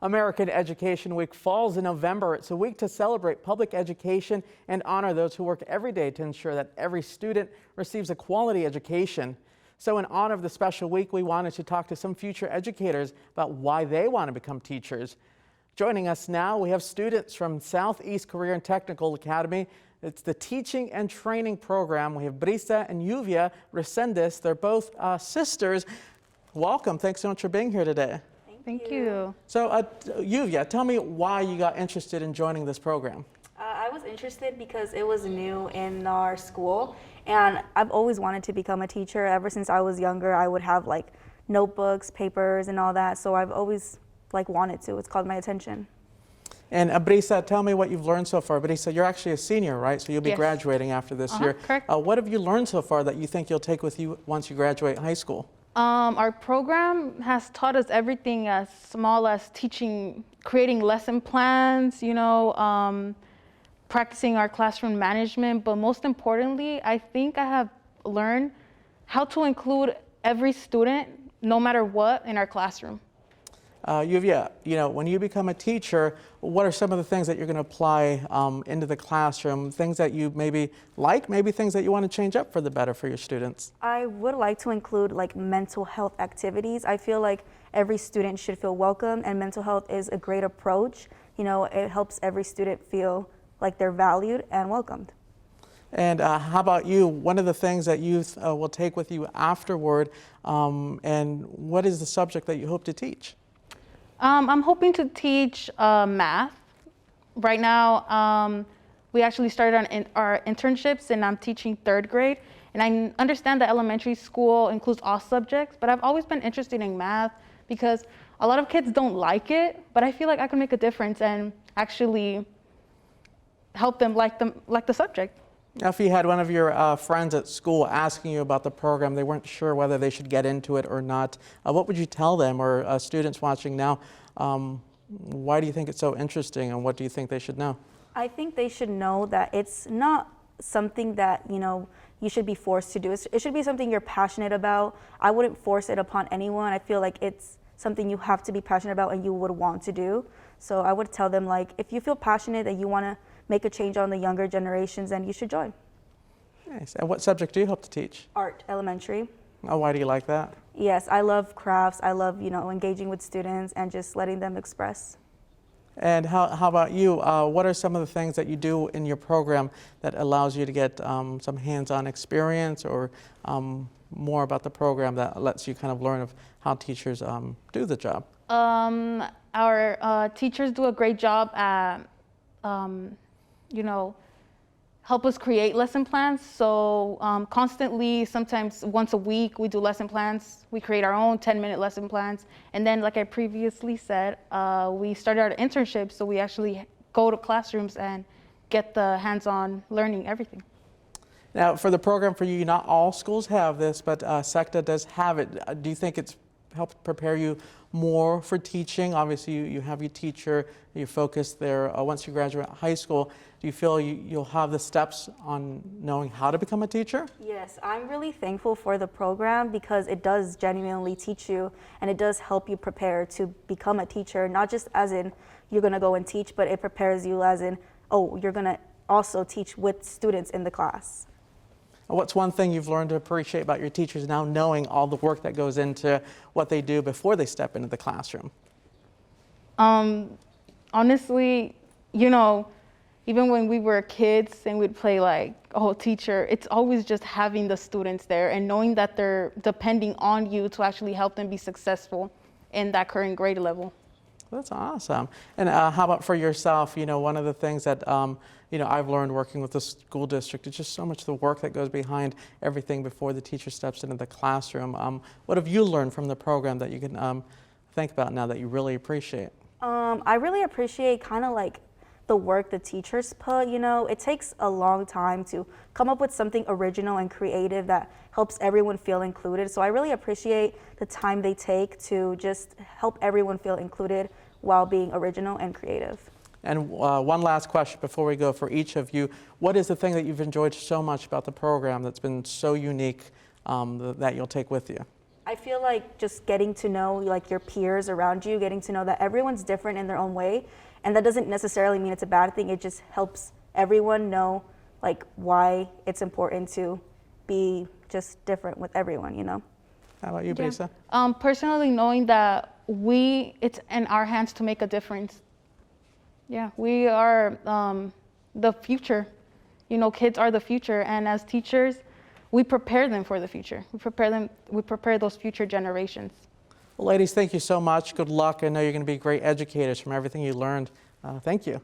American Education Week falls in November. It's a week to celebrate public education and honor those who work every day to ensure that every student receives a quality education. So in honor of the special week, we wanted to talk to some future educators about why they want to become teachers. Joining us now, we have students from Southeast Career and Technical Academy. It's the Teaching and Training Program. We have Brisa and Yuvia Resendiz. They're both sisters. Welcome. Thanks so much for being here today. Thank you. So, Yuvia, tell me why you got interested in joining this program. I was interested because it was new in our school, and I've always wanted to become a teacher. Ever since I was younger, I would have like notebooks, papers, and all that. So I've always wanted to. It's called my attention. And Brisa, tell me what you've learned so far. Brisa, you're actually a senior, right? So you'll be graduating after this year. Correct. What have you learned so far that you think you'll take with you once you graduate high school? Our program has taught us everything as small as creating lesson plans, practicing our classroom management. But most importantly, I think I have learned how to include every student, no matter what, in our classroom. Yuvia, when you become a teacher, what are some of the things that you're going to apply into the classroom? Things that you maybe like, maybe things that you want to change up for the better for your students? I would like to include mental health activities. I feel like every student should feel welcome, and mental health is a great approach. It helps every student feel like they're valued and welcomed. And how about you? One of the things that youth will take with you afterward, and what is the subject that you hope to teach? I'm hoping to teach math. Right now, we actually started our internships, and I'm teaching 3rd grade. And I understand that elementary school includes all subjects, but I've always been interested in math because a lot of kids don't like it, but I feel like I can make a difference and actually help them like the subject. Now, if you had one of your friends at school asking you about the program, they weren't sure whether they should get into it or not, what would you tell them? Or students watching now, why do you think it's so interesting, and what do you think they should know? I think they should know that it's not something that, you should be forced to do. It should be something you're passionate about. I wouldn't force it upon anyone. I feel like it's something you have to be passionate about and you would want to do. So I would tell them, if you feel passionate that you want to make a change on the younger generations, and you should join. Nice. And what subject do you hope to teach? Art, elementary. Oh, why do you like that? Yes, I love crafts. I love, engaging with students and just letting them express. And how about you? What are some of the things that you do in your program that allows you to get some hands-on experience, or more about the program that lets you kind of learn of how teachers do the job? Our teachers do a great job at help us create lesson plans. So constantly, sometimes once a week, we do lesson plans. We create our own 10-minute lesson plans. And then, like I previously said, we started our internship, so we actually go to classrooms and get the hands-on learning everything. Now, for the program for you, not all schools have this, but SECTA does have it. Do you think it's helped prepare you more for teaching? Obviously, you have your teacher, you focus there. Once you graduate high school, do you feel you'll have the steps on knowing how to become a teacher? Yes, I'm really thankful for the program because it does genuinely teach you, and it does help you prepare to become a teacher, not just as in you're going to go and teach, but it prepares you as in, you're going to also teach with students in the class. What's one thing you've learned to appreciate about your teachers now, knowing all the work that goes into what they do before they step into the classroom? Honestly, even when we were kids and we'd play teacher, it's always just having the students there and knowing that they're depending on you to actually help them be successful in that current grade level. That's awesome. And how about for yourself? One of the things that I've learned working with the school district is just so much of the work that goes behind everything before the teacher steps into the classroom. What have you learned from the program that you can think about now that you really appreciate? I really appreciate the work the teachers put. It takes a long time to come up with something original and creative that helps everyone feel included. So I really appreciate the time they take to just help everyone feel included while being original and creative. And one last question before we go for each of you. What is the thing that you've enjoyed so much about the program that's been so unique that you'll take with you? I feel like just getting to know like your peers around you, getting to know that everyone's different in their own way, and that doesn't necessarily mean it's a bad thing. It just helps everyone know like why it's important to be just different with everyone, you know? How about you, Besa? Personally, knowing that it's in our hands to make a difference. Yeah, we are the future. You know, kids are the future, and as teachers, we prepare them for the future. We prepare those future generations. Well, ladies, thank you so much. Good luck. I know you're going to be great educators from everything you learned. Thank you.